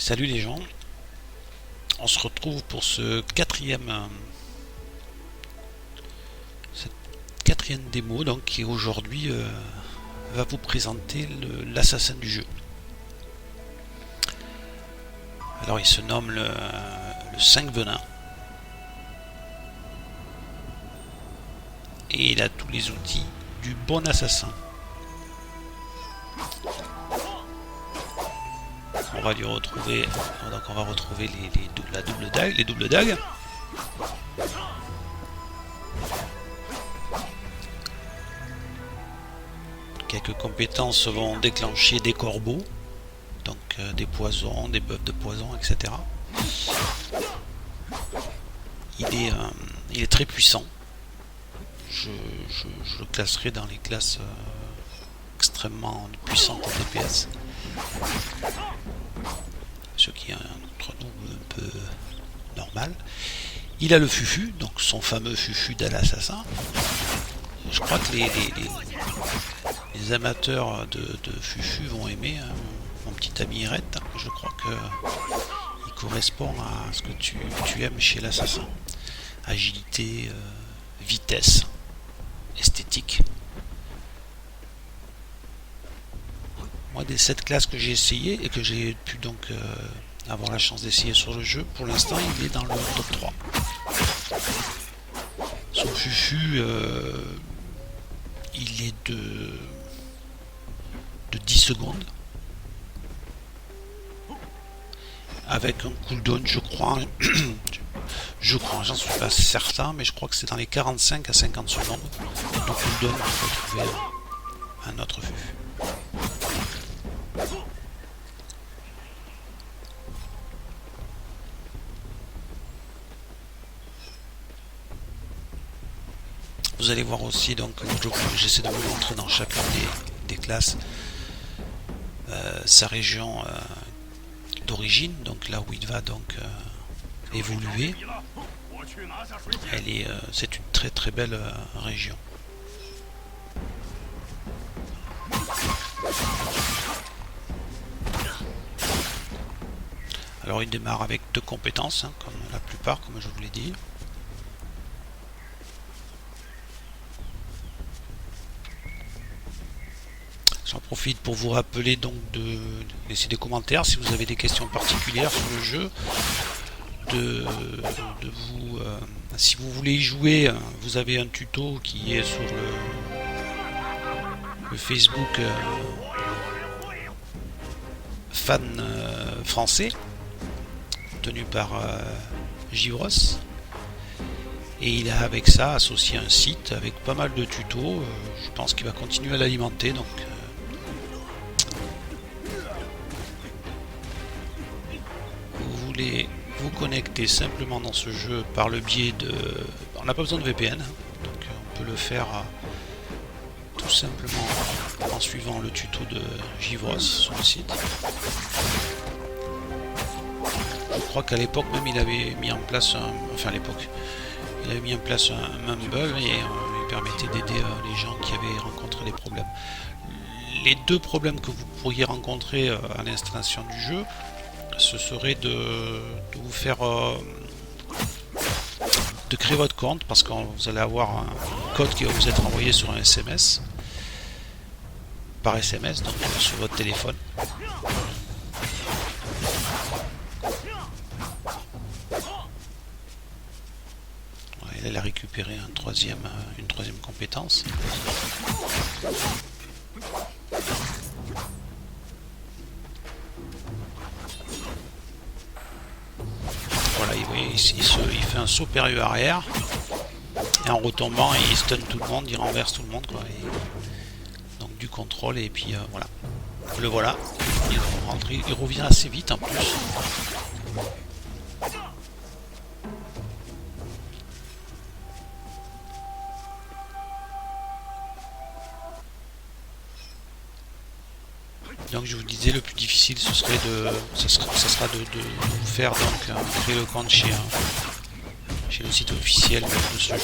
Salut les gens, on se retrouve pour cette quatrième démo donc, qui aujourd'hui va vous présenter l'assassin du jeu. Alors il se nomme le 5 venin et il a tous les outils du bon assassin. On va lui retrouver, donc on va retrouver les doubles dagues. Quelques compétences vont déclencher des corbeaux, donc des poisons, des buffs de poison, etc. Il est très puissant. Je le classerai dans les classes extrêmement puissantes en DPS. Ce qui est entre nous un peu normal. Il a le fufu, donc son fameux fufu de l'assassin. Je crois que les amateurs de fufu vont aimer mon petit ami Red. Je crois que il correspond à ce que tu aimes chez l'assassin. Agilité, vitesse, esthétique. Moi, des 7 classes que j'ai essayé et que j'ai pu donc avoir la chance d'essayer sur le jeu, pour l'instant il est dans le top 3. Son fufu il est de 10 secondes avec un cooldown, je crois, j'en suis pas certain, mais je crois que c'est dans les 45 à 50 secondes de cooldown pour trouver un autre fufu. Vous allez voir aussi, donc j'essaie de vous montrer dans chacune des classes sa région d'origine, donc là où il va donc évoluer. C'est une très très belle région. Alors il démarre avec 2 compétences, hein, comme la plupart, comme je vous l'ai dit. J'en profite pour vous rappeler donc de laisser des commentaires si vous avez des questions particulières sur le jeu. Si vous voulez y jouer, vous avez un tuto qui est sur le Facebook fan français, tenu par Givros. Et il a avec ça associé un site avec pas mal de tutos. Je pense qu'il va continuer à l'alimenter. Donc vous voulez vous connecter simplement dans ce jeu par le biais de... On n'a pas besoin de VPN, donc on peut le faire tout simplement en suivant le tuto de Givros sur le site. Je crois qu'à l'époque même il avait mis en place il avait mis en place un Mumble et il permettait d'aider les gens qui avaient rencontré des problèmes. Les 2 problèmes que vous pourriez rencontrer à l'installation du jeu, ce serait de vous faire de créer votre compte, parce que vous allez avoir un code qui va vous être envoyé sur un SMS, par SMS, donc sur votre téléphone. Il a récupéré une troisième compétence. Voilà, il fait un saut périlleux arrière et en retombant il stun tout le monde, il renverse tout le monde, quoi. Donc du contrôle et puis voilà. Le voilà, il revient assez vite en plus. Donc je vous disais, le plus difficile ce sera de vous faire donc créer le compte chez le site officiel de ce jeu.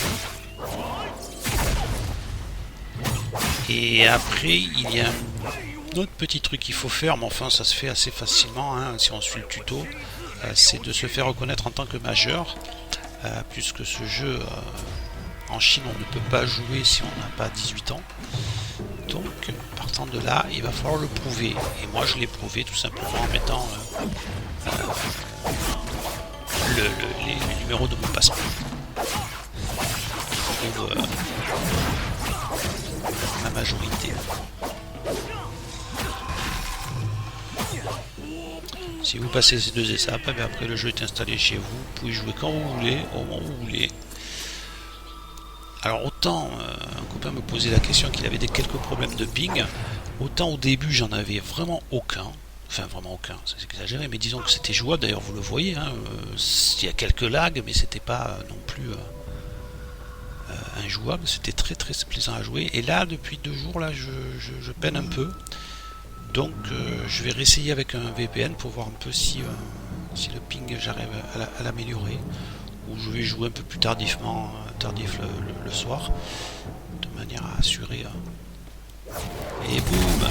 Et après il y a Autre petit truc qu'il faut faire, mais enfin ça se fait assez facilement hein, si on suit le tuto, c'est de se faire reconnaître en tant que majeur, puisque ce jeu en Chine on ne peut pas jouer si on n'a pas 18 ans. Donc partant de là, il va falloir le prouver. Et moi je l'ai prouvé tout simplement en mettant les numéros de mon passeport. Pour la majorité. Si vous passez ces deux étapes, et bien après le jeu est installé chez vous, vous pouvez jouer quand vous voulez, au moment où vous voulez. Alors autant un copain me posait la question qu'il avait quelques problèmes de ping, autant au début j'en avais vraiment aucun. Enfin vraiment aucun, c'est exagéré, mais disons que c'était jouable, d'ailleurs vous le voyez, hein, il y a quelques lags, mais c'était pas non plus injouable, c'était très très plaisant à jouer. Et là depuis 2 jours là je peine un peu. Donc je vais réessayer avec un VPN pour voir un peu si le ping j'arrive à l'améliorer. Ou je vais jouer un peu plus tardif le soir, de manière à assurer. Et boum!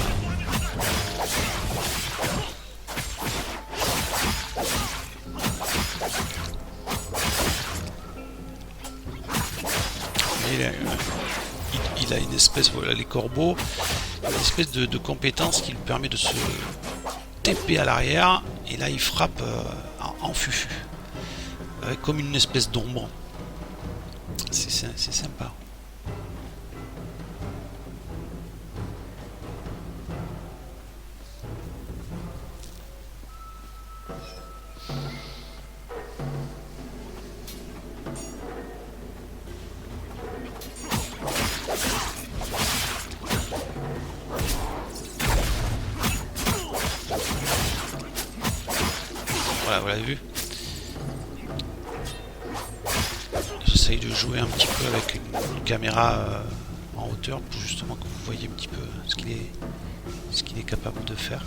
Il a une espèce, voilà les corbeaux, une espèce de compétence qui lui permet de se TP à l'arrière, et là il frappe en fufu, avec comme une espèce d'ombre. C'est sympa. Voilà, vous l'avez vu. J'essaye de jouer un petit peu avec une caméra en hauteur pour justement que vous voyez un petit peu ce qu'il est capable de faire.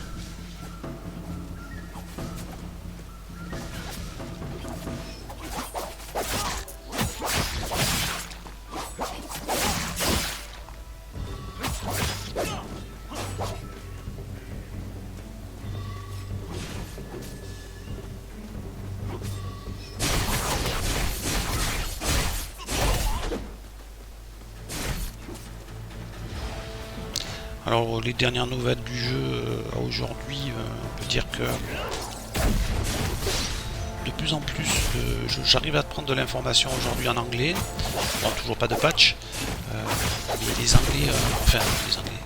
Alors les dernières nouvelles du jeu aujourd'hui, on peut dire que de plus en plus j'arrive à prendre de l'information aujourd'hui en anglais. Bon, toujours pas de patch. Les Anglais, enfin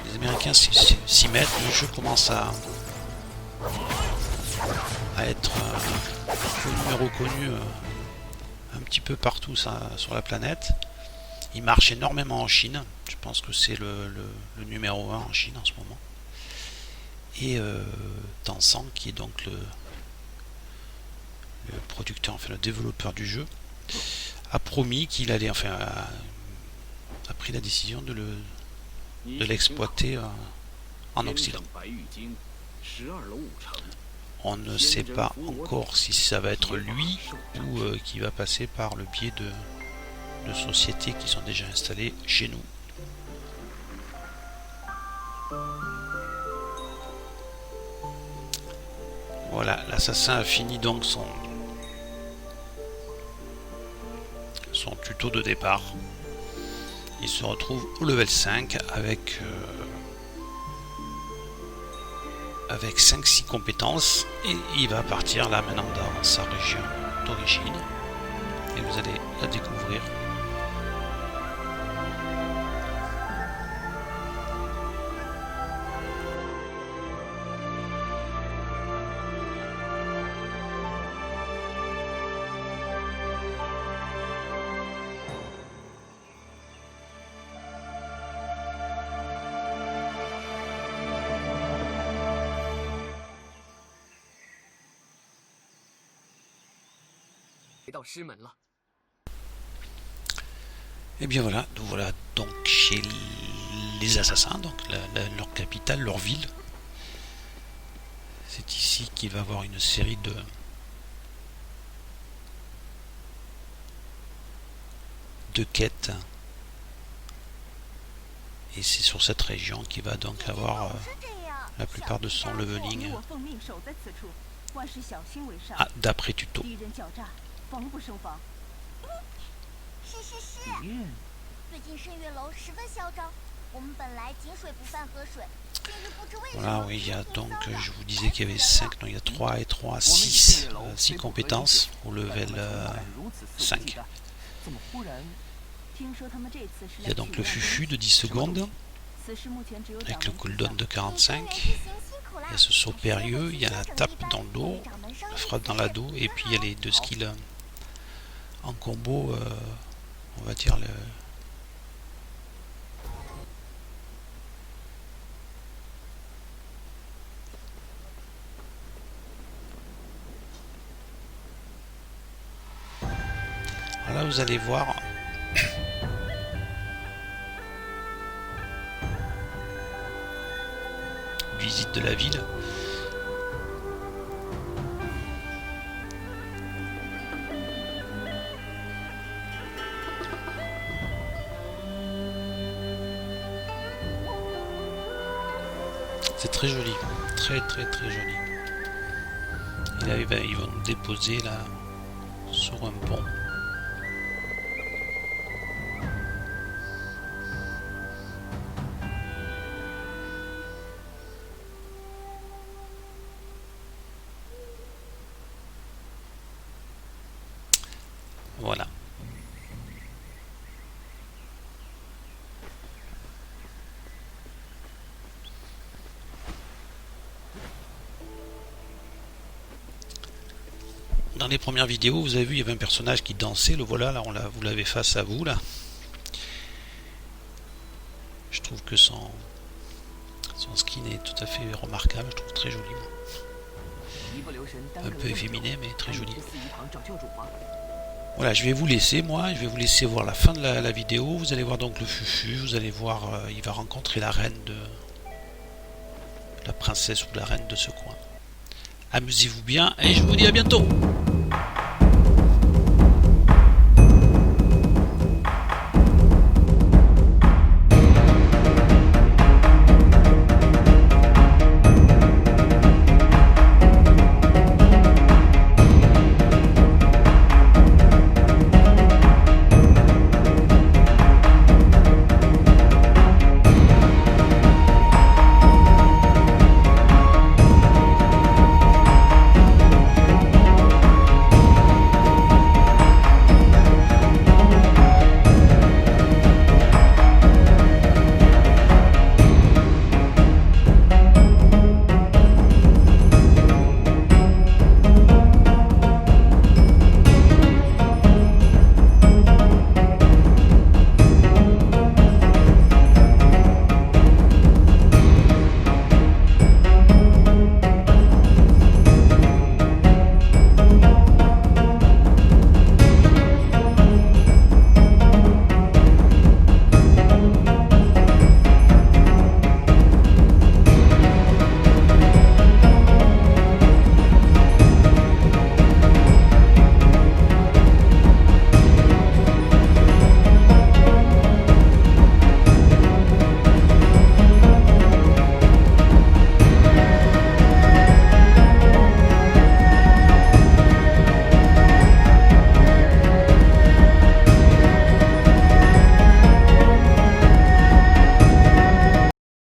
les Américains s'y mettent. Le jeu commence à être connu et reconnu un petit peu partout sur la planète. Il marche énormément en Chine. Je pense que c'est le numéro 1 en Chine en ce moment. Et Tencent, qui est donc le producteur, enfin le développeur du jeu, a promis qu'il allait, enfin a pris la décision de l'exploiter en Occident. On ne sait pas encore si ça va être lui ou qui va passer par le biais de sociétés qui sont déjà installées chez nous. Voilà, l'assassin a fini donc son tuto de départ. Il se retrouve au level 5 avec 5-6 compétences, et il va partir là maintenant dans sa région d'origine, et vous allez la découvrir. Et bien voilà, nous voilà donc chez les assassins, donc leur capitale, leur ville. C'est ici qu'il va y avoir une série de quêtes. Et c'est sur cette région qu'il va donc avoir la plupart de son leveling. Ah, d'après tuto. Voilà, oui, il y a donc, je vous disais qu'il y avait 5, non, il y a 3 et 3, 6 compétences au level 5. Il y a donc le fufu de 10 secondes, avec le cooldown de 45. Il y a ce saut périlleux, il y a la tape dans le dos, la frappe dans la dos, et puis il y a les 2 skills en combo, on va dire le... Voilà, vous allez voir. Visite de la ville. C'est très joli, très joli. Et là, ils vont nous déposer là sur un pont. Voilà. Dans les premières vidéos, vous avez vu, il y avait un personnage qui dansait, le voilà, là, vous l'avez face à vous, là. Je trouve que son skin est tout à fait remarquable, je trouve très joli. Un peu efféminé, mais très joli. Voilà, je vais vous laisser, moi, je vais vous laisser voir la fin de la vidéo. Vous allez voir donc le fufu, vous allez voir, il va rencontrer la reine de... la princesse ou la reine de ce coin. Amusez-vous bien et je vous dis à bientôt.